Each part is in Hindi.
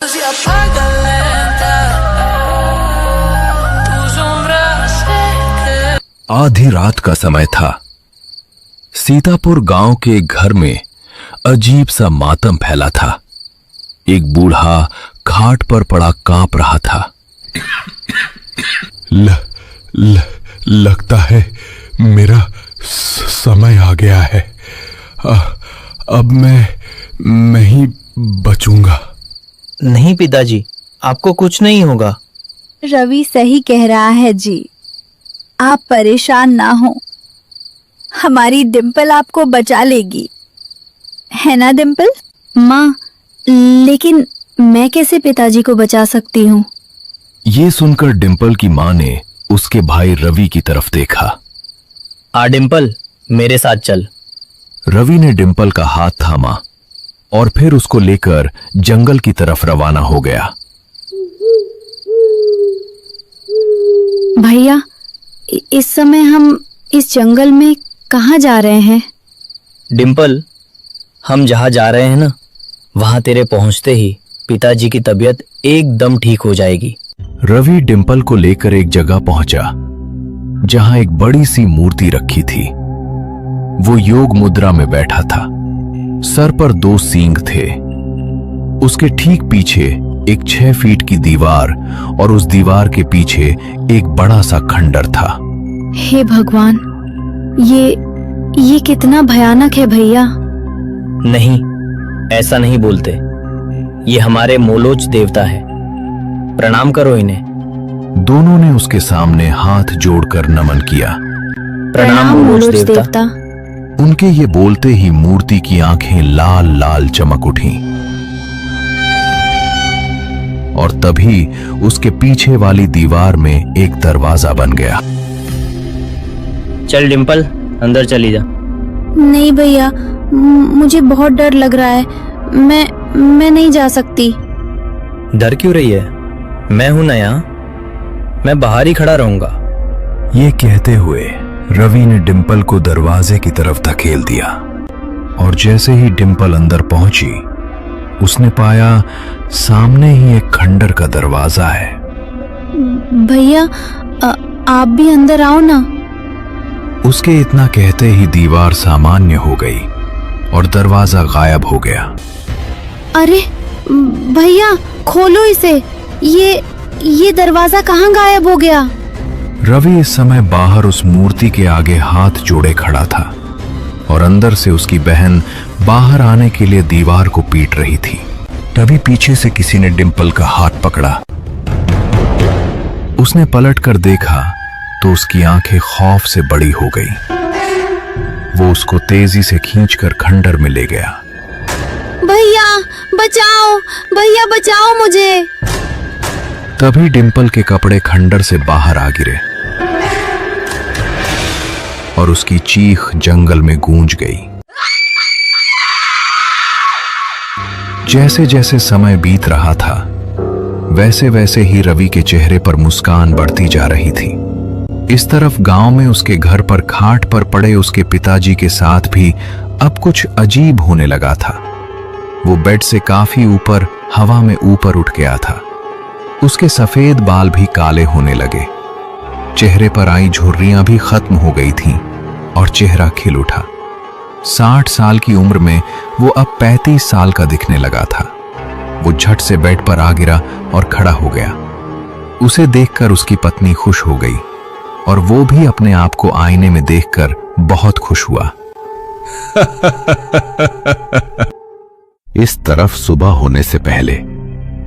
Se apaga lenta, tu sombra se queda। आधी रात का समय था। सीतापुर गांव के एक घर में अजीब सा मातम फैला था। एक बूढ़ा खाट पर पड़ा कांप रहा था। लगता है मेरा समय आ गया है। अब मैं नहीं बचूंगा। नहीं पिताजी, आपको कुछ नहीं होगा। रवि सही कह रहा है जी, आप परेशान ना हो, हमारी डिम्पल आपको बचा लेगी, है ना डिम्पल? माँ, लेकिन मैं कैसे पिताजी को बचा सकती हूँ? ये सुनकर डिम्पल की माँ ने उसके भाई रवि की तरफ देखा। आ डिम्पल, मेरे साथ चल। रवि ने डिम्पल का हाथ थामा और फिर उसको लेकर जंगल की तरफ रवाना हो गया। भैया, इस समय हम इस जंगल में कहाँ जा रहे हैं? डिम्पल, हम जहाँ जा रहे हैं ना, वहां तेरे पहुंचते ही पिताजी की तबीयत एकदम ठीक हो जाएगी। रवि डिम्पल को लेकर एक जगह पहुंचा जहां एक बड़ी सी मूर्ति रखी थी। वो योग मुद्रा में बैठा था। सर पर 2 सींग थे। उसके ठीक पीछे एक 6 फीट की दीवार और उस दीवार के पीछे एक बड़ा सा खंडर था। हे भगवान, ये कितना भयानक है भैया। नहीं, ऐसा नहीं बोलते। ये हमारे मोलोच देवता है, प्रणाम करो इन्हें। दोनों ने उसके सामने हाथ जोड़कर नमन किया। प्रणाम मोलोच देवता। उनके ये बोलते ही मूर्ति की आंखें लाल लाल चमक उठीं और तभी उसके पीछे वाली दीवार में एक दरवाजा बन गया। चल डिम्पल, अंदर चली जा। नहीं भैया, मुझे बहुत डर लग रहा है, मैं नहीं जा सकती। डर क्यों रही है? मैं हूं ना यहाँ, मैं बाहर ही खड़ा रहूंगा। ये कहते हुए रवि ने डिम्पल को दरवाजे की तरफ धकेल दिया और जैसे ही डिम्पल अंदर पहुंची, उसने पाया सामने ही एक खंडर का दरवाजा है। भैया, आप भी अंदर आओ ना। उसके इतना कहते ही दीवार सामान्य हो गई और दरवाजा गायब हो गया। अरे भैया, खोलो इसे। ये दरवाजा कहाँ गायब हो गया? रवि इस समय बाहर उस मूर्ति के आगे हाथ जोड़े खड़ा था और अंदर से उसकी बहन बाहर आने के लिए दीवार को पीट रही थी। तभी पीछे से किसी ने डिम्पल का हाथ पकड़ा। उसने पलटकर देखा तो उसकी आंखें खौफ से बड़ी हो गई। वो उसको तेजी से खींचकर खंडर में ले गया। भैया बचाओ, भैया बचाओ मुझे। तभी डिम्पल के कपड़े खंडर से बाहर आ गिरे और उसकी चीख जंगल में गूंज गई। जैसे जैसे समय बीत रहा था, वैसे वैसे ही रवि के चेहरे पर मुस्कान बढ़ती जा रही थी। इस तरफ गांव में उसके घर पर खाट पर पड़े उसके पिताजी के साथ भी अब कुछ अजीब होने लगा था। वो बेड से काफी ऊपर हवा में ऊपर उठ गया था। उसके सफेद बाल भी काले होने लगे। चेहरे पर आई झुर्रियां भी खत्म हो गई थीं और चेहरा खिल उठा। 60 साल की उम्र में वो अब 35 साल का दिखने लगा था। वो झट से बेड पर आ गिरा और खड़ा हो गया। उसे देखकर उसकी पत्नी खुश हो गई और वो भी अपने आप को आईने में देखकर बहुत खुश हुआ। इस तरफ सुबह होने से पहले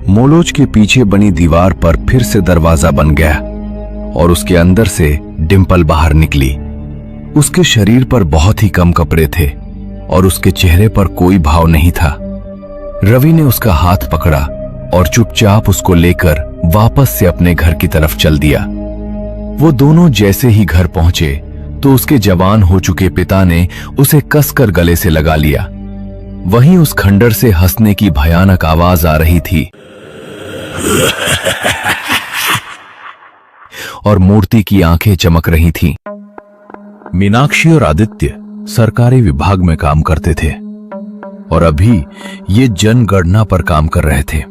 मोलोच के पीछे बनी दीवार पर फिर से दरवाजा बन गया और उसके अंदर से डिम्पल बाहर निकली। उसके शरीर पर बहुत ही कम कपड़े थे और उसके चेहरे पर कोई भाव नहीं था। रवि ने उसका हाथ पकड़ा और चुपचाप उसको लेकर वापस से अपने घर की तरफ चल दिया। वो दोनों जैसे ही घर पहुंचे तो उसके जवान हो चुके पिता ने उसे कसकर गले से लगा लिया। वहीं उस खंडर से हंसने की भयानक आवाज आ रही थी और मूर्ति की आंखें चमक रही थीं। मीनाक्षी और आदित्य सरकारी विभाग में काम करते थे और अभी ये जनगणना पर काम कर रहे थे।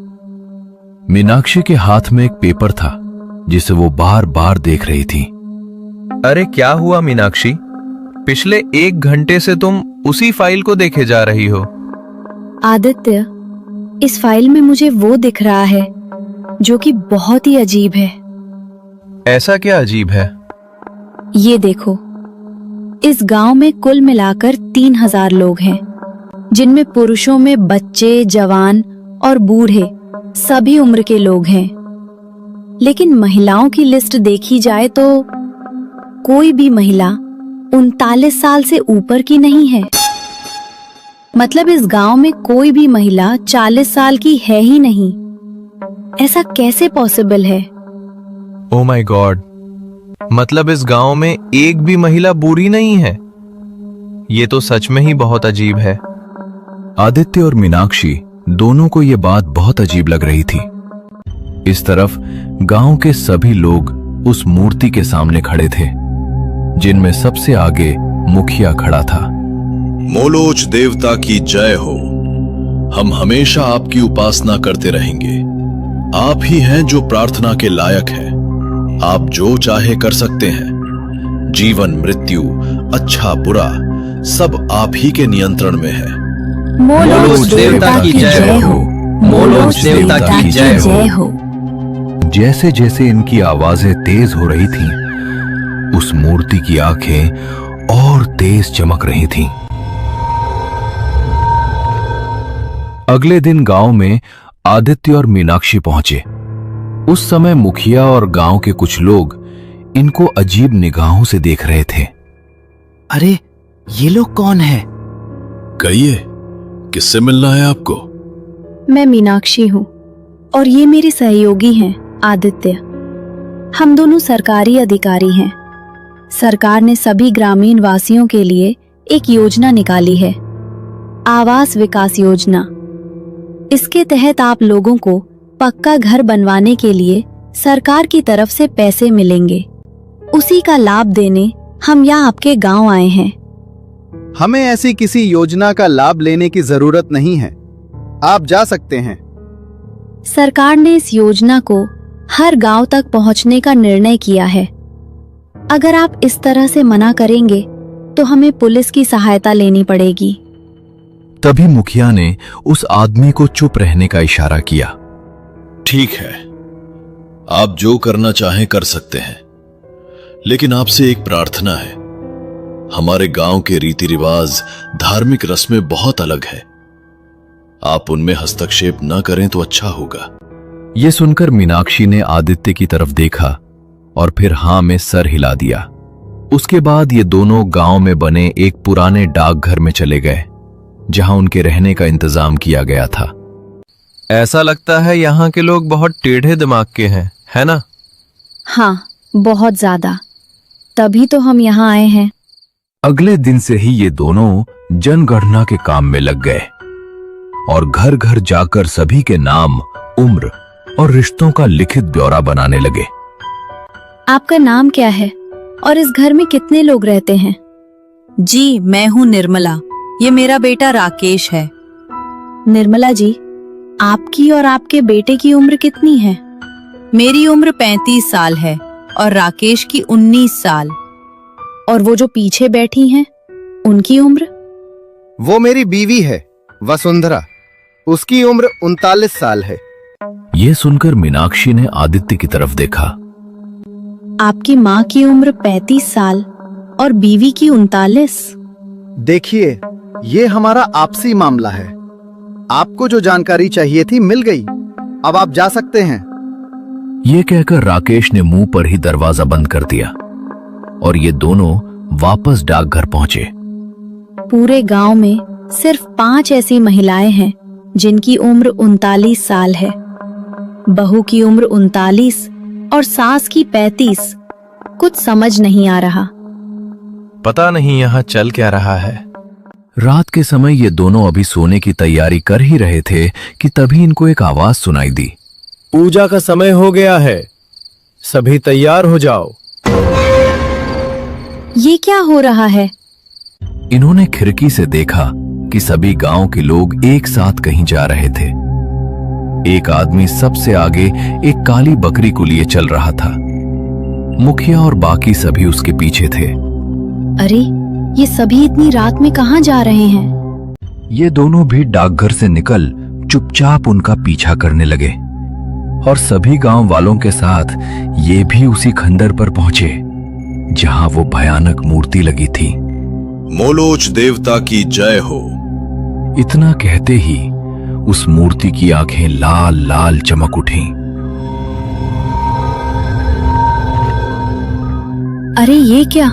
मीनाक्षी के हाथ में एक पेपर था जिसे वो बार बार देख रही थी। अरे क्या हुआ मीनाक्षी? पिछले 1 घंटे से तुम उसी फाइल को देखे जा रही हो। आदित्य, इस फाइल में मुझे वो दिख रहा है जो कि बहुत ही अजीब है। ऐसा क्या अजीब है? ये देखो, इस गांव में कुल मिलाकर 3000 लोग हैं, जिनमें पुरुषों में बच्चे, जवान और बूढ़े सभी उम्र के लोग हैं। लेकिन महिलाओं की लिस्ट देखी जाए तो कोई भी महिला 39 साल से ऊपर की नहीं है। मतलब इस गांव में कोई भी महिला 40 साल की है ही नहीं। ऐसा कैसे पॉसिबल है? ओ माय गॉड, मतलब इस गांव में एक भी महिला बूढ़ी नहीं है। ये तो सच में ही बहुत अजीब है। आदित्य और मीनाक्षी दोनों को ये बात बहुत अजीब लग रही थी। इस तरफ गांव के सभी लोग उस मूर्ति के सामने खड़े थे, जिनमें सबसे आगे मुखिया खड़ा था। मोलोच देवता की जय हो। हम हमेशा आपकी उपासना करते रहेंगे। आप ही हैं जो प्रार्थना के लायक हैं। आप जो चाहे कर सकते हैं। जीवन, मृत्यु, अच्छा बुरा सब आप ही के नियंत्रण में है। मोलोच देवता की जय हो। मोलोच देवता की जय हो। जैसे जैसे इनकी आवाजें तेज हो रही थीं, उस मूर्ति की आंखें और तेज चमक रही थीं। अगले दिन गांव में आदित्य और मीनाक्षी पहुंचे। उस समय मुखिया और गांव के कुछ लोग इनको अजीब निगाहों से देख रहे थे। अरे ये लोग कौन है? कहिए, किससे मिलना है आपको? मैं मीनाक्षी हूँ और ये मेरे सहयोगी हैं आदित्य। हम दोनों सरकारी अधिकारी हैं। सरकार ने सभी ग्रामीण वासियों के लिए एक योजना निकाली है, आवास विकास योजना। इसके तहत आप लोगों को पक्का घर बनवाने के लिए सरकार की तरफ से पैसे मिलेंगे। उसी का लाभ देने हम यहाँ आपके गांव आए हैं। हमें ऐसी किसी योजना का लाभ लेने की जरूरत नहीं है। आप जा सकते हैं। सरकार ने इस योजना को हर गांव तक पहुंचने का निर्णय किया है। अगर आप इस तरह से मना करेंगे तो हमें पुलिस की सहायता लेनी पड़ेगी। तभी मुखिया ने उस आदमी को चुप रहने का इशारा किया। ठीक है, आप जो करना चाहें कर सकते हैं, लेकिन आपसे एक प्रार्थना है। हमारे गांव के रीति रिवाज, धार्मिक रस्में बहुत अलग है। आप उनमें हस्तक्षेप न करें तो अच्छा होगा। ये सुनकर मीनाक्षी ने आदित्य की तरफ देखा और फिर हां में सर हिला दिया। उसके बाद ये दोनों गांव में बने एक पुराने डाकघर में चले गए, जहां उनके रहने का इंतजाम किया गया था। ऐसा लगता है यहाँ के लोग बहुत टेढ़े दिमाग के हैं, है ना? हाँ, बहुत ज्यादा। तभी तो हम यहाँ आए हैं। अगले दिन से ही ये दोनों जनगणना के काम में लग गए और घर घर जाकर सभी के नाम, उम्र और रिश्तों का लिखित ब्यौरा बनाने लगे। आपका नाम क्या है और इस घर में कितने लोग रहते हैं? जी, मैं हूँ निर्मला। ये मेरा बेटा राकेश है। निर्मला जी, आपकी और आपके बेटे की उम्र कितनी है? मेरी उम्र 35 साल है और राकेश की 19 साल। और वो जो पीछे बैठी हैं, उनकी उम्र? वो मेरी बीवी है वसुंधरा। उसकी उम्र 39 साल है। ये सुनकर मीनाक्षी ने आदित्य की तरफ देखा। आपकी माँ की उम्र 35 साल और बीवी की 39। देखिए, ये हमारा आपसी मामला है। आपको जो जानकारी चाहिए थी मिल गई। अब आप जा सकते हैं। ये कहकर राकेश ने मुंह पर ही दरवाजा बंद कर दिया और ये दोनों वापस डाकघर पहुंचे। पूरे गांव में सिर्फ 5 ऐसी महिलाएं हैं जिनकी उम्र 39 साल है। बहू की उम्र 39 और सास की 35। कुछ समझ नहीं आ रहा। पता नहीं यहाँ चल क्या रहा है। रात के समय ये दोनों अभी सोने की तैयारी कर ही रहे थे कि तभी इनको एक आवाज सुनाई दी। पूजा का समय हो गया है, सभी तैयार हो जाओ। ये क्या हो रहा है? इन्होंने खिड़की से देखा कि सभी गांव के लोग एक साथ कहीं जा रहे थे। एक आदमी सबसे आगे एक काली बकरी को लिए चल रहा था। मुखिया और बाकी सभी उसके पीछे थे। अरे ये सभी इतनी रात में कहाँ जा रहे हैं? ये दोनों भी डाकघर से निकल चुपचाप उनका पीछा करने लगे और सभी गांव वालों के साथ ये भी उसी खंडर पर पहुंचे जहां वो भयानक मूर्ति लगी थी। मोलोच देवता की जय हो। इतना कहते ही उस मूर्ति की आंखें लाल लाल चमक उठीं। अरे ये क्या?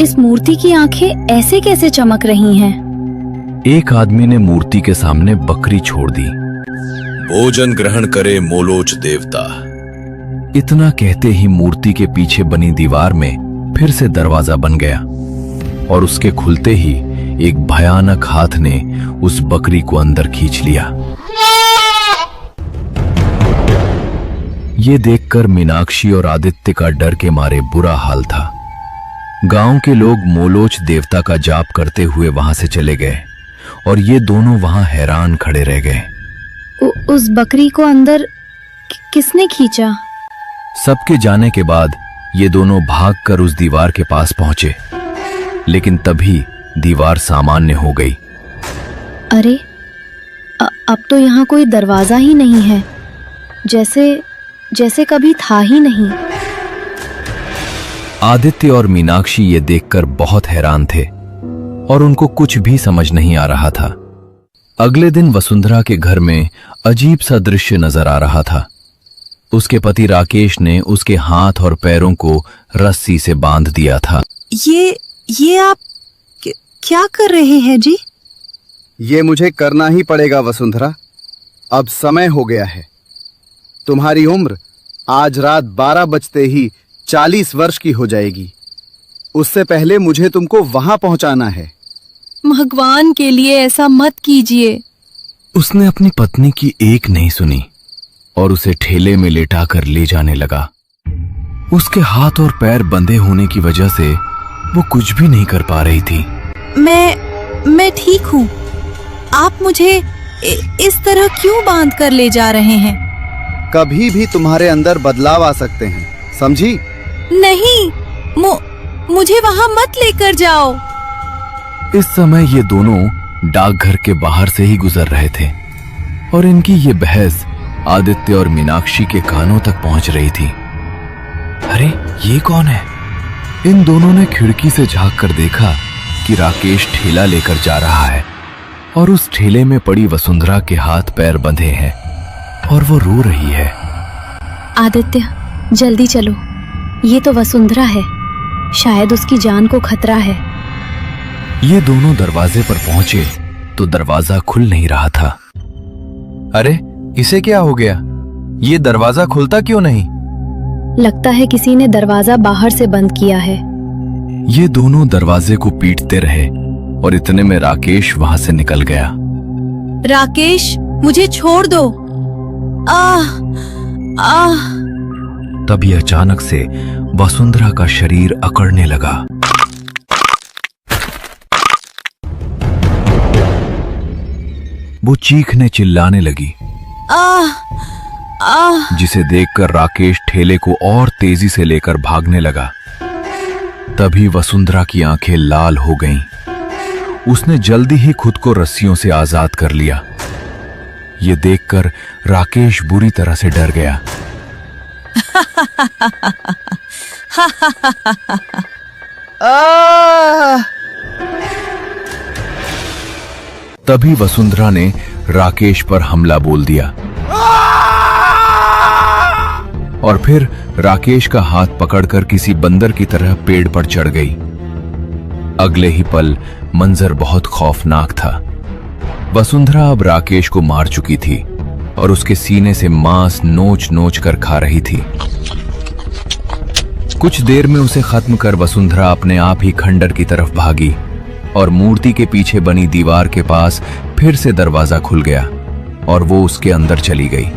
इस मूर्ति की आंखें ऐसे कैसे चमक रही हैं? एक आदमी ने मूर्ति के सामने बकरी छोड़ दी। भोजन ग्रहण करे मोलोच देवता। इतना कहते ही मूर्ति के पीछे बनी दीवार में फिर से दरवाजा बन गया और उसके खुलते ही एक भयानक हाथ ने उस बकरी को अंदर खींच लिया। ये देखकर मीनाक्षी और आदित्य का डर के मारे बुरा हाल था। गांव के लोग मोलोच देवता का जाप करते हुए वहां से चले गए और ये दोनों वहां हैरान खड़े रह गए। उस बकरी को अंदर किसने खींचा? सबके जाने के बाद ये दोनों भागकर उस दीवार के पास पहुंचे, लेकिन तभी दीवार सामान्य हो गई। अरे अब तो यहाँ कोई दरवाजा ही नहीं है, जैसे कभी था ही नहीं। आदित्य और मीनाक्षी ये देखकर बहुत हैरान थे और उनको कुछ भी समझ नहीं आ रहा था। अगले दिन वसुंधरा के घर में अजीब सा दृश्य नजर आ रहा था। उसके पति राकेश ने उसके हाथ और पैरों को रस्सी से बांध दिया था। ये आप क्या कर रहे हैं जी? ये मुझे करना ही पड़ेगा वसुंधरा, अब समय हो गया है। तुम्हारी उम्र आज रात 12 बजते ही 40 वर्ष की हो जाएगी। उससे पहले मुझे तुमको वहां पहुंचाना है। भगवान के लिए ऐसा मत कीजिए। उसने अपनी पत्नी की एक नहीं सुनी और उसे ठेले में लेटाकर ले जाने लगा। उसके हाथ और पैर बंधे होने की वजह से वो कुछ भी नहीं कर पा रही थी। मैं ठीक हूँ। आप मुझे इस तरह क्यों बांध कर ले जा रहे हैं? कभी भी तुम्हारे अंदर बदलाव आ सकते हैं, समझी? नहीं, मुझे वहां मत लेकर जाओ। इस समय ये दोनों डाकघर के बाहर से ही गुजर रहे थे और इनकी ये बहस आदित्य और मीनाक्षी के कानों तक पहुंच रही थी। अरे ये कौन है? इन दोनों ने खिड़की से झांक कर देखा कि राकेश ठेला लेकर जा रहा है और उस ठेले में पड़ी वसुंधरा के हाथ पैर बंधे हैं और वो रो रही है। आदित्य, जल्दी चलो, ये तो वसुंधरा है, शायद उसकी जान को खतरा है। ये दोनों दरवाजे पर पहुंचे तो दरवाजा खुल नहीं रहा था। अरे इसे क्या हो गया? ये दरवाजा खुलता क्यों नहीं? लगता है किसी ने दरवाजा बाहर से बंद किया है। ये दोनों दरवाजे को पीटते रहे और इतने में राकेश वहां से निकल गया। राकेश, मुझे छोड़ दो। तभी अचानक से वसुंधरा का शरीर अकड़ने लगा। वो चीखने चिल्लाने लगी, जिसे देखकर राकेश ठेले को और तेजी से लेकर भागने लगा। तभी वसुंधरा की आंखें लाल हो गईं। उसने जल्दी ही खुद को रस्सियों से आजाद कर लिया। ये देखकर राकेश बुरी तरह से डर गया। तभी वसुंधरा ने राकेश पर हमला बोल दिया और फिर राकेश का हाथ पकड़कर किसी बंदर की तरह पेड़ पर चढ़ गई। अगले ही पल मंजर बहुत खौफनाक था। वसुंधरा अब राकेश को मार चुकी थी और उसके सीने से मांस नोच नोच कर खा रही थी। कुछ देर में उसे खत्म कर वसुंधरा अपने आप ही खंडर की तरफ भागी और मूर्ति के पीछे बनी दीवार के पास फिर से दरवाजा खुल गया और वो उसके अंदर चली गई।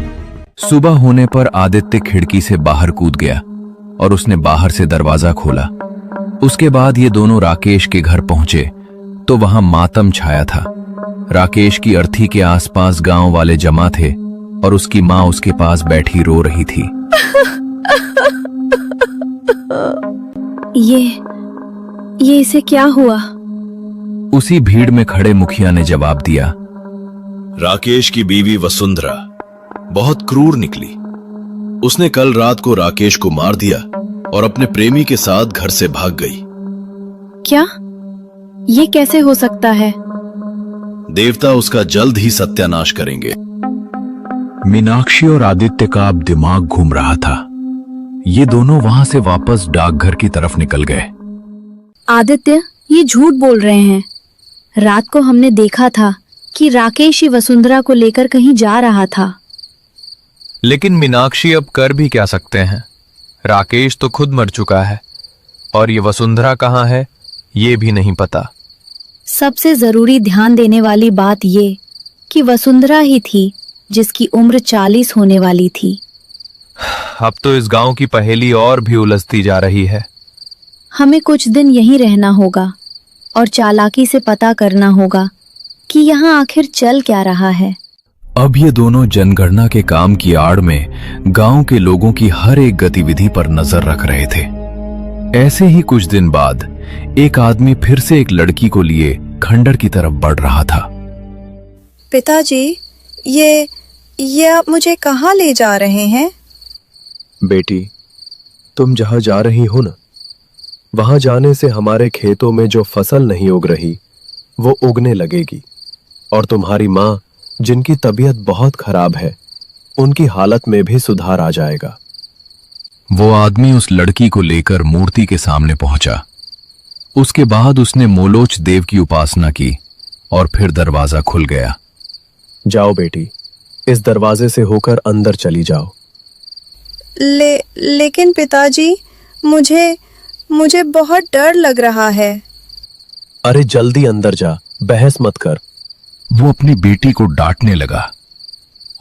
सुबह होने पर आदित्य खिड़की से बाहर कूद गया और उसने बाहर से दरवाजा खोला। उसके बाद ये दोनों राकेश के घर पहुंचे तो वहां मातम छाया था। राकेश की अर्थी के आसपास गांव वाले जमा थे और उसकी माँ उसके पास बैठी रो रही थी। ये इसे क्या हुआ? उसी भीड़ में खड़े मुखिया ने जवाब दिया, राकेश की बीवी वसुंधरा बहुत क्रूर निकली। उसने कल रात को राकेश को मार दिया और अपने प्रेमी के साथ घर से भाग गई। क्या? ये कैसे हो सकता है? देवता उसका जल्द ही सत्यानाश करेंगे। मीनाक्षी और आदित्य का अब दिमाग घूम रहा था। ये दोनों वहां से वापस डाकघर की तरफ निकल गए। आदित्य, ये झूठ बोल रहे हैं। रात को हमने देखा था कि राकेश ही वसुंधरा को लेकर कहीं जा रहा था। लेकिन मीनाक्षी अब कर भी क्या सकते हैं? राकेश तो खुद मर चुका है और ये वसुंधरा कहाँ है ये भी नहीं पता। सबसे जरूरी ध्यान देने वाली बात ये कि वसुंधरा ही थी जिसकी उम्र 40 होने वाली थी। अब तो इस गांव की पहेली और भी उलझती जा रही है। हमें कुछ दिन यहीं रहना होगा और चालाकी से पता करना होगा कि यहाँ आखिर चल क्या रहा है। अब ये दोनों जनगणना के काम की आड़ में गांव के लोगों की हर एक गतिविधि पर नजर रख रहे थे। ऐसे ही कुछ दिन बाद एक आदमी फिर से एक लड़की को लिए खंडर की तरफ बढ़ रहा था। पिताजी, ये आप मुझे कहाँ ले जा रहे हैं? बेटी, तुम जहां जा रही हो ना, वहां जाने से हमारे खेतों में जो फसल नहीं उग रही वो उगने लगेगी और तुम्हारी माँ, जिनकी तबीयत बहुत खराब है, उनकी हालत में भी सुधार आ जाएगा। वो आदमी उस लड़की को लेकर मूर्ति के सामने पहुंचा। उसके बाद उसने मोलोच देव की उपासना की और फिर दरवाजा खुल गया। जाओ बेटी, इस दरवाजे से होकर अंदर चली जाओ। लेकिन पिताजी, मुझे बहुत डर लग रहा है। अरे जल्दी अंदर जा, बहस मत कर। वो अपनी बेटी को डांटने लगा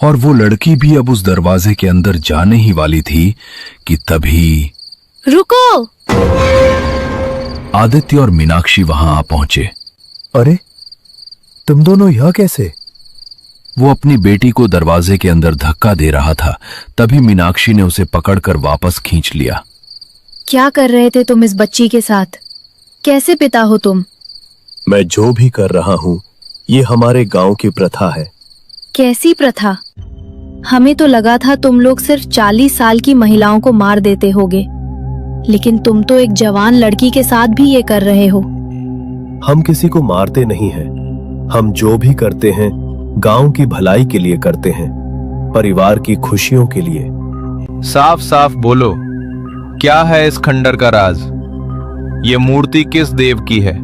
और वो लड़की भी अब उस दरवाजे के अंदर जाने ही वाली थी कि तभी रुको! आदित्य और मीनाक्षी वहां आ पहुंचे। अरे तुम दोनों यहां कैसे? वो अपनी बेटी को दरवाजे के अंदर धक्का दे रहा था, तभी मीनाक्षी ने उसे पकड़कर वापस खींच लिया। क्या कर रहे थे तुम इस बच्ची के साथ? कैसे पिता हो तुम? मैं जो भी कर रहा हूं ये हमारे गांव की प्रथा है। कैसी प्रथा? हमें तो लगा था तुम लोग सिर्फ 40 साल की महिलाओं को मार देते होगे, लेकिन तुम तो एक जवान लड़की के साथ भी ये कर रहे हो। हम किसी को मारते नहीं हैं। हम जो भी करते हैं गांव की भलाई के लिए करते हैं, परिवार की खुशियों के लिए। साफ साफ बोलो, क्या है इस खंडर का राज? ये मूर्ति किस देव की है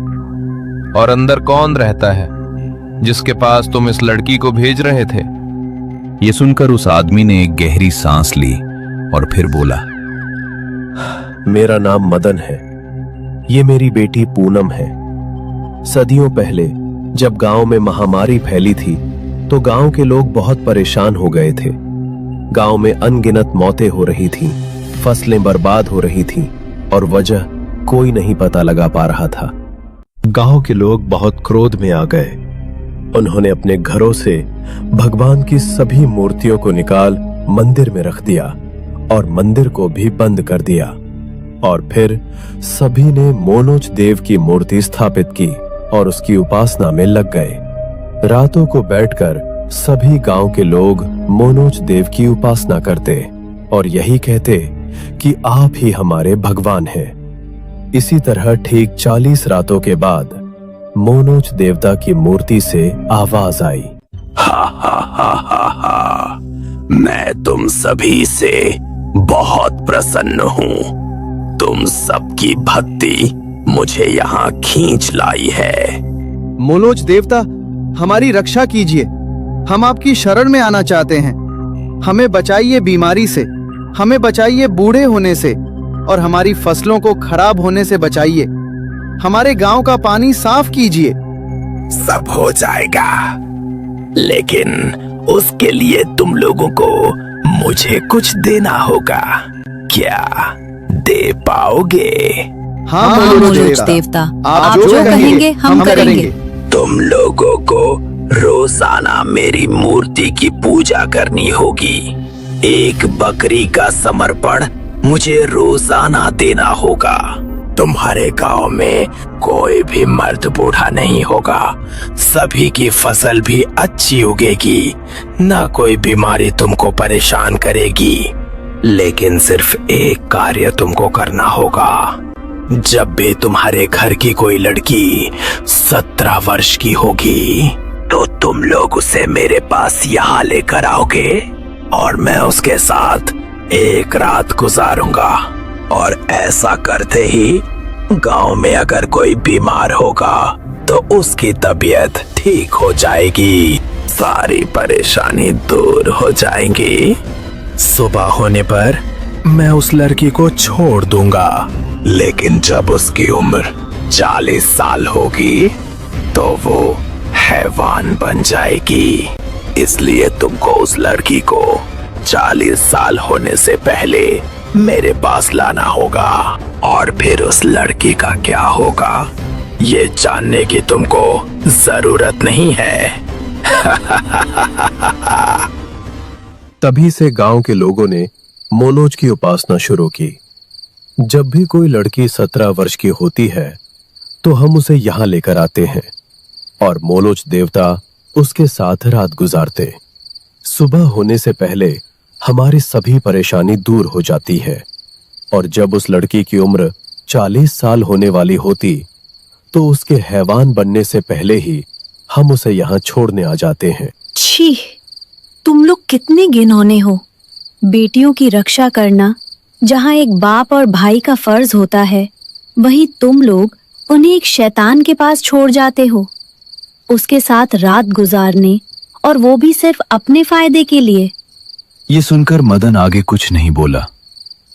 और अंदर कौन रहता है जिसके पास तुम इस लड़की को भेज रहे थे? ये सुनकर उस आदमी ने एक गहरी सांस ली और फिर बोला, मेरा नाम मदन है। ये मेरी बेटी पूनम है। सदियों पहले जब गांव में महामारी फैली थी तो गांव के लोग बहुत परेशान हो गए थे। गांव में अनगिनत मौतें हो रही थीं, फसलें बर्बाद हो रही थीं और वजह कोई नहीं पता लगा पा रहा था। गांव के लोग बहुत क्रोध में आ गए। उन्होंने अपने घरों से भगवान की सभी मूर्तियों को निकाल मंदिर में रख दिया और मंदिर को भी बंद कर दिया। और फिर सभी ने मोलोच देव की मूर्ति स्थापित की और उसकी उपासना में लग गए। रातों को बैठकर सभी गांव के लोग मोलोच देव की उपासना करते और यही कहते कि आप ही हमारे भगवान हैं। इसी तरह ठीक 40 रातों के बाद मोलोच देवता की मूर्ति से आवाज आई, हा हा हा हा हा, मैं तुम सभी से बहुत प्रसन्न हूँ। तुम सबकी भक्ति मुझे यहाँ खींच लाई है। मोलोच देवता, हमारी रक्षा कीजिए। हम आपकी शरण में आना चाहते हैं। हमें बचाइए बीमारी से, हमें बचाइए बूढ़े होने से और हमारी फसलों को खराब होने से बचाइए। हमारे गांव का पानी साफ कीजिए। सब हो जाएगा, लेकिन उसके लिए तुम लोगों को मुझे कुछ देना होगा। क्या दे पाओगे? हाँ मोलोच देवता, आप जो कहेंगे हम करेंगे। तुम लोगों को रोज रोजाना मेरी मूर्ति की पूजा करनी होगी। एक बकरी का समर्पण मुझे रोजाना देना होगा। तुम्हारे गांव में कोई भी मर्द बूढ़ा नहीं होगा। सभी की फसल भी अच्छी उगेगी। ना कोई बीमारी तुमको परेशान करेगी। लेकिन सिर्फ एक कार्य तुमको करना होगा। जब भी तुम्हारे घर की कोई लड़की 17 वर्ष की होगी तो तुम लोग उसे मेरे पास यहाँ लेकर आओगे और मैं उसके साथ एक रात गुजारूंगा। और ऐसा करते ही गांव में अगर कोई बीमार होगा तो उसकी तबीयत ठीक हो जाएगी। सारी परेशानी दूर हो जाएंगी। सुबह होने पर मैं उस लड़की को छोड़ दूंगा। लेकिन जब उसकी उम्र 40 साल होगी तो वो हैवान बन जाएगी। इसलिए तुमको उस लड़की को 40 साल होने से पहले मेरे पास लाना होगा। और फिर उस लड़की का क्या होगा ये जानने की तुमको जरूरत नहीं है। तभी से गांव के लोगों ने मोलोज की उपासना शुरू की। जब भी कोई लड़की 17 वर्ष की होती है तो हम उसे यहाँ लेकर आते हैं और मोलोज देवता उसके साथ रात गुजारते। सुबह होने से पहले हमारी सभी परेशानी दूर हो जाती है। और जब उस लड़की की उम्र 40 साल होने वाली होती तो उसके हैवान बनने से पहले ही हम उसे यहाँ छोड़ने आ जाते हैं। छी, तुम लोग कितने घिनौने हो। बेटियों की रक्षा करना जहाँ एक बाप और भाई का फर्ज होता है, वहीं तुम लोग उन्हें एक शैतान के पास छोड़ जाते हो, उसके साथ रात गुजारने, और वो भी सिर्फ अपने फायदे के लिए। ये सुनकर मदन आगे कुछ नहीं बोला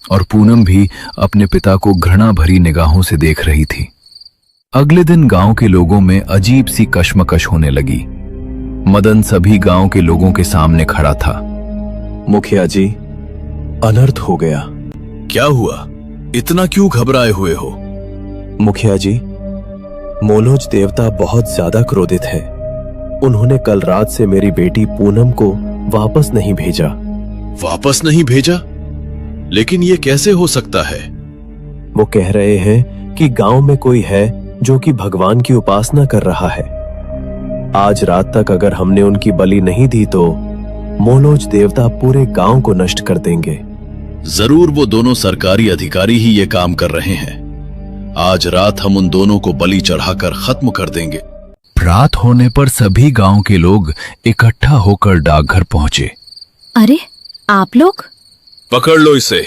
और पूनम भी अपने पिता को घृणा भरी निगाहों से देख रही थी। अगले दिन गांव के लोगों में अजीब सी कश्मकश होने लगी। मदन सभी गांव के लोगों के सामने खड़ा था। मुखिया जी, अनर्थ हो गया। क्या हुआ? इतना क्यों घबराए हुए हो? मुखिया जी, मोलोज देवता बहुत ज्यादा क्रोधित है। उन्होंने कल रात से मेरी बेटी पूनम को वापस नहीं भेजा। वापस नहीं भेजा? लेकिन ये कैसे हो सकता है? वो कह रहे हैं कि गांव में कोई है जो कि भगवान की उपासना कर रहा है। आज रात तक अगर हमने उनकी बलि नहीं दी तो मोलोज देवता पूरे गांव को नष्ट कर देंगे। जरूर वो दोनों सरकारी अधिकारी ही ये काम कर रहे हैं। आज रात हम उन दोनों को बलि चढ़ाकर खत्म कर देंगे। रात होने पर सभी गांव के लोग इकट्ठा होकर डाकघर पहुंचे। अरे, आप लोग? पकड़ लो इसे।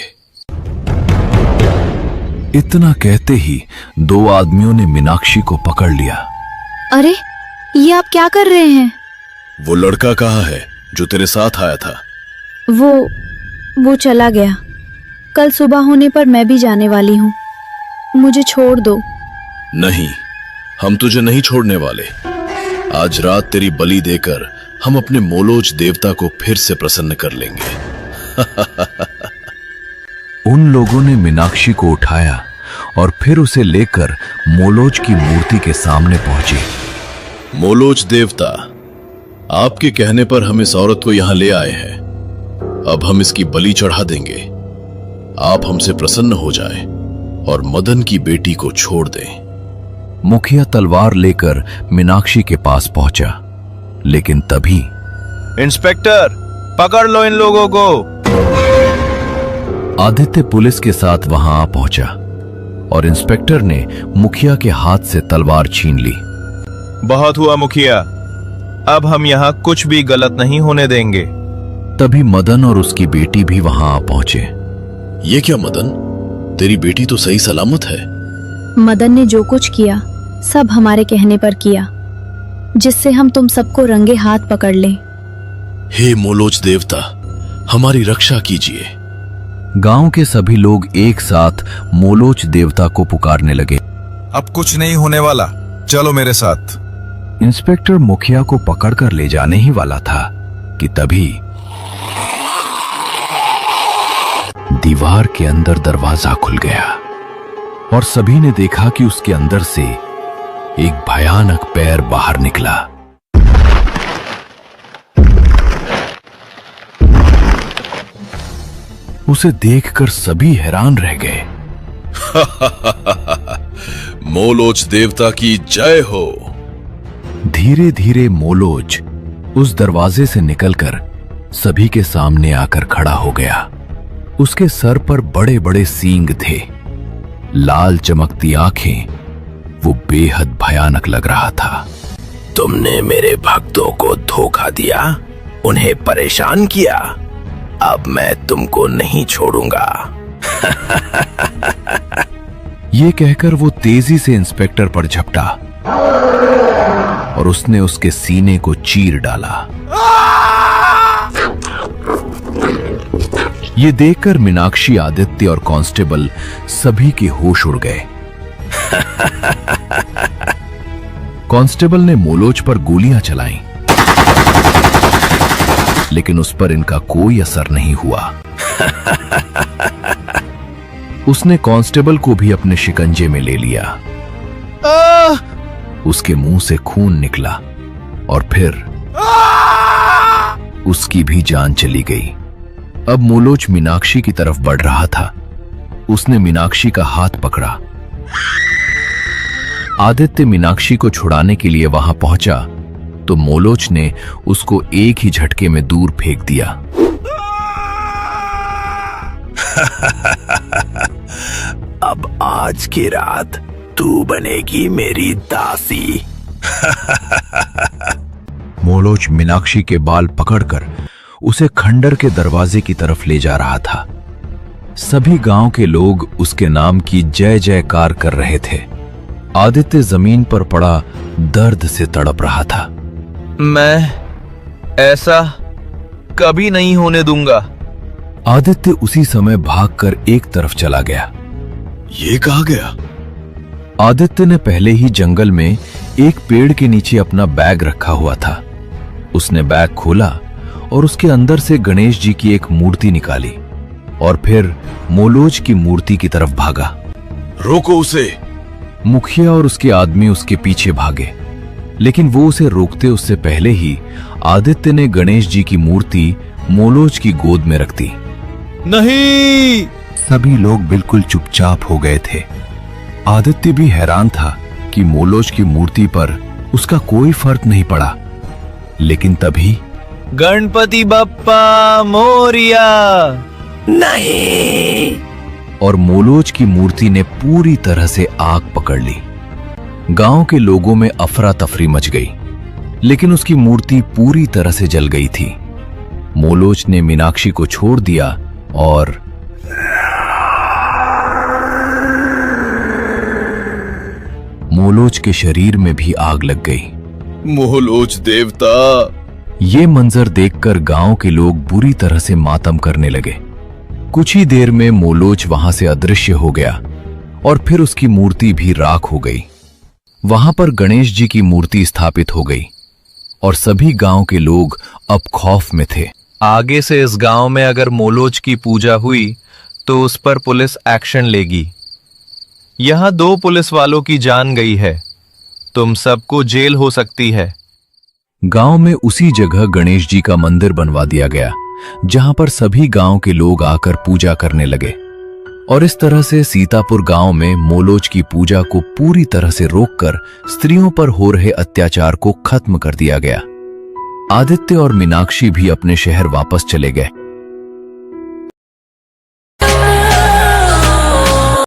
इतना कहते ही 2 आदमियों ने मीनाक्षी को पकड़ लिया। अरे, ये आप क्या कर रहे हैं? वो लड़का कहाँ है जो तेरे साथ आया था? वो चला गया। कल सुबह होने पर मैं भी जाने वाली हूँ। मुझे छोड़ दो। नहीं, हम तुझे नहीं छोड़ने वाले। आज रात तेरी बलि देकर हम अपने मोलोज देवता को फिर से प्रसन्न कर लेंगे। उन लोगों ने मीनाक्षी को उठाया और फिर उसे लेकर मोलोज की मूर्ति के सामने पहुंचे। मोलोज देवता, आपके कहने पर हम इस औरत को यहां ले आए हैं। अब हम इसकी बलि चढ़ा देंगे। आप हमसे प्रसन्न हो जाएं और मदन की बेटी को छोड़ दें। मुखिया तलवार लेकर मीनाक्षी के पास पहुंचा, लेकिन तभी इंस्पेक्टर, पकड़ लो इन लोगों को। आदित्य पुलिस के साथ वहां आ पहुंचा और इंस्पेक्टर ने मुखिया के हाथ से तलवार छीन ली। बहुत हुआ मुखिया, अब हम यहाँ कुछ भी गलत नहीं होने देंगे। तभी मदन और उसकी बेटी भी वहां आ पहुंचे। ये क्या मदन, तेरी बेटी तो सही सलामत है। मदन ने जो कुछ किया सब हमारे कहने पर किया, जिससे हम तुम सबको रंगे हाथ पकड़ लें। हे मोलोज देवता, हमारी रक्षा कीजिए। गांव के सभी लोग एक साथ मोलोज देवता को पुकारने लगे। अब कुछ नहीं होने वाला, चलो मेरे साथ। इंस्पेक्टर मुखिया को पकड़कर ले जाने ही वाला था कि तभी दीवार के अंदर दरवाजा खुल गया और सभी ने देखा कि उसके अंदर से एक भयानक पैर बाहर निकला। उसे देखकर सभी हैरान रह गए। मोलोच देवता की जय हो। धीरे धीरे मोलोच उस दरवाजे से निकलकर सभी के सामने आकर खड़ा हो गया। उसके सर पर बड़े बड़े सींग थे, लाल चमकती आंखें, वो बेहद भयानक लग रहा था। तुमने मेरे भक्तों को धोखा दिया, उन्हें परेशान किया। अब मैं तुमको नहीं छोड़ूंगा। ये कहकर वो तेजी से इंस्पेक्टर पर झपटा और उसने उसके सीने को चीर डाला। ये देखकर मीनाक्षी, आदित्य और कांस्टेबल सभी के होश उड़ गए। कांस्टेबल ने मोलोच पर गोलियां चलाईं, लेकिन उस पर इनका कोई असर नहीं हुआ। उसने कांस्टेबल को भी अपने शिकंजे में ले लिया। उसके मुंह से खून निकला और फिर उसकी भी जान चली गई। अब मोलोच मीनाक्षी की तरफ बढ़ रहा था। उसने मीनाक्षी का हाथ पकड़ा। आदित्य मीनाक्षी को छुड़ाने के लिए वहां पहुंचा तो मोलोच ने उसको एक ही झटके में दूर फेंक दिया। अब आज की रात तू बनेगी मेरी दासी। मोलोच मीनाक्षी के बाल पकड़कर उसे खंडर के दरवाजे की तरफ ले जा रहा था। सभी गांव के लोग उसके नाम की जय जयकार कर रहे थे। आदित्य जमीन पर पड़ा दर्द से तड़प रहा था। मैं ऐसा कभी नहीं होने दूंगा। आदित्य उसी समय भागकर एक तरफ चला गया। ये कहाँ गया? आदित्य ने पहले ही जंगल में एक पेड़ के नीचे अपना बैग रखा हुआ था। उसने बैग खोला और उसके अंदर से गणेश जी की एक मूर्ति निकाली और फिर मोलोच की मूर्ति की तरफ भागा। रोको उसे! मुखिया और उसके आदमी उसके पीछे भागे, लेकिन वो उसे रोकते उससे पहले ही आदित्य ने गणेश जी की मूर्ति मोलोच की गोद में रख दी। नहीं! सभी लोग बिल्कुल चुपचाप हो गए थे। आदित्य भी हैरान था कि मोलोच की मूर्ति पर उसका कोई फर्क नहीं पड़ा। लेकिन तभी गणपति बप्पा मोरिया! नहीं! और मोलोच की मूर्ति ने पूरी तरह से आग पकड़ ली। गांव के लोगों में अफरा तफरी मच गई, लेकिन उसकी मूर्ति पूरी तरह से जल गई थी। मोलोच ने मीनाक्षी को छोड़ दिया और मोलोच के शरीर में भी आग लग गई। मोलोच देवता! ये मंजर देखकर गांव के लोग बुरी तरह से मातम करने लगे। कुछ ही देर में मोलोच वहां से अदृश्य हो गया और फिर उसकी मूर्ति भी राख हो गई। वहां पर गणेश जी की मूर्ति स्थापित हो गई और सभी गांव के लोग अब खौफ में थे। आगे से इस गांव में अगर मोलोच की पूजा हुई तो उस पर पुलिस एक्शन लेगी। यहां 2 पुलिस वालों की जान गई है, तुम सबको जेल हो सकती है। गांव में उसी जगह गणेश जी का मंदिर बनवा दिया गया, जहां पर सभी गांव के लोग आकर पूजा करने लगे और इस तरह से सीतापुर गांव में मोलोच की पूजा को पूरी तरह से रोककर स्त्रियों पर हो रहे अत्याचार को खत्म कर दिया गया। आदित्य और मीनाक्षी भी अपने शहर वापस चले गए।